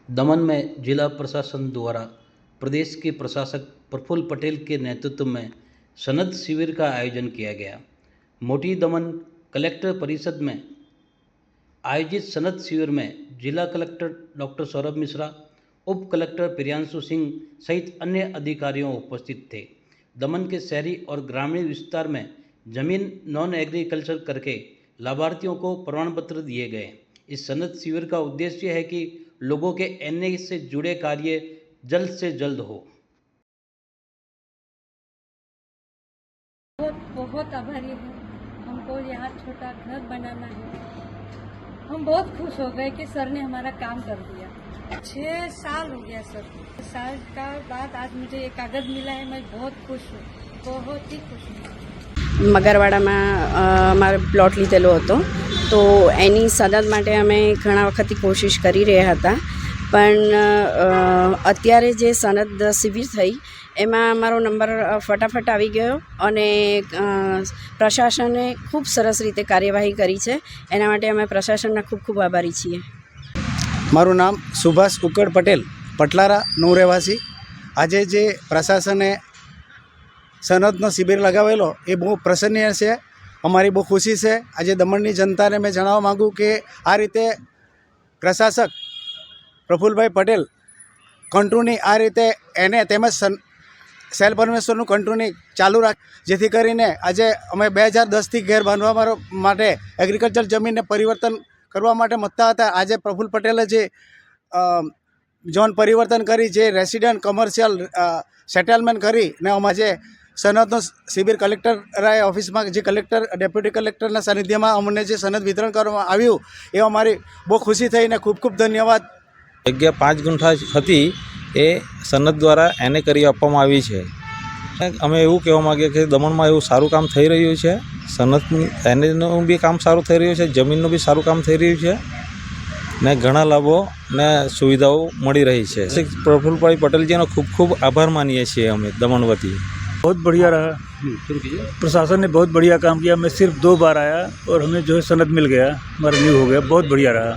दमन में जिला प्रशासन द्वारा प्रदेश के प्रशासक प्रफुल्ल पटेल के नेतृत्व में सनद शिविर का आयोजन किया गया। मोटी दमन कलेक्टर परिषद में आयोजित सनद शिविर में जिला कलेक्टर डॉक्टर सौरभ मिश्रा, उप कलेक्टर प्रियांशु सिंह सहित अन्य अधिकारियों उपस्थित थे। दमन के शहरी और ग्रामीण विस्तार में जमीन नॉन एग्रीकल्चर करके लाभार्थियों को प्रमाण पत्र दिए गए। इस सनद शिविर का उद्देश्य है कि लोगों के एनए से जुड़े कार्य जल्द से जल्द हो। बहुत आभारी है। हमको यहाँ छोटा घर बनाना है। हम बहुत खुश हो गए कि सर ने हमारा काम कर दिया। 6 साल हो गया सर। 6 साल का बाद आज मुझे ये कागज मिला है। मैं बहुत खुश हूँ, बहुत ही खुश हूँ। મગરવાડામાં મારે પ્લોટ લીધેલો હતો, તો એની સનદ માટે અમે ઘણા વખતથી કોશિશ કરી રહ્યા હતા, પણ અત્યારે જે સનદ શિબિર થઈ એમાં અમારો નંબર ફટાફટ આવી ગયો અને પ્રશાસને ખૂબ સરસ રીતે કાર્યવાહી કરી છે। એના માટે અમે પ્રશાસનના ખૂબ ખૂબ આભારી છીએ। મારું નામ સુભાષ ઉકડ પટેલ, પટલારા નું રહેવાસી। આજે જે પ્રશાસને સનદનો શિબિર લગાવેલો એ બહુ પ્રસન્નીય છે, અમારી બહુ ખુશી છે। આજે દમણની જનતાને મેં જણાવવા માગું કે આ રીતે પ્રશાસક પ્રફુલ્લભાઈ પટેલ કન્ટિન્યુ આ રીતે એને તેમજ સેલ્ફ પરમેશ્વરનું કન્ટિન્યુ ચાલુ રાખ, જેથી કરીને આજે અમે 2010થી ઘેર બાંધવા માટે એગ્રીકલ્ચર જમીનને પરિવર્તન કરવા માટે મથતા હતા। આજે પ્રફુલ્લ પટેલે જે ઝોન પરિવર્તન કરી, જે રેસિડન્ટ કમર્શિયલ સેટલમેન્ટ કરીને અમારે જે સનદનો શિબિર કલેક્ટર ઓફિસમાં જે કલેક્ટર ડેપ્યુટી કલેક્ટરના સાનિધ્યમાં અમને જે સનદ વિતરણ કરવામાં આવ્યું એ અમારી બહુ ખુશી થઈને ખૂબ ખૂબ ધન્યવાદ। જગ્યા 5 ગુંઠા હતી એ સનદ દ્વારા એને કરી આપવામાં આવી છે। અમે એવું કહેવા માગીએ કે દમણમાં એવું સારું કામ થઈ રહ્યું છે, સનદની એનેનું બી કામ સારું થઈ રહ્યું છે, જમીનનું બી સારું કામ થઈ રહ્યું છે ને ઘણા લાભો ને સુવિધાઓ મળી રહી છે। પ્રફુલ્લભાઈ પટેલજીનો ખૂબ ખૂબ આભાર માનીએ છીએ અમે દમણ વતી। बहुत बढ़िया रहा। प्रशासन ने बहुत बढ़िया काम किया। मैं सिर्फ 2 बार आया और हमें जो है सनद मिल गया, हमारा न्यू हो गया। बहुत बढ़िया रहा।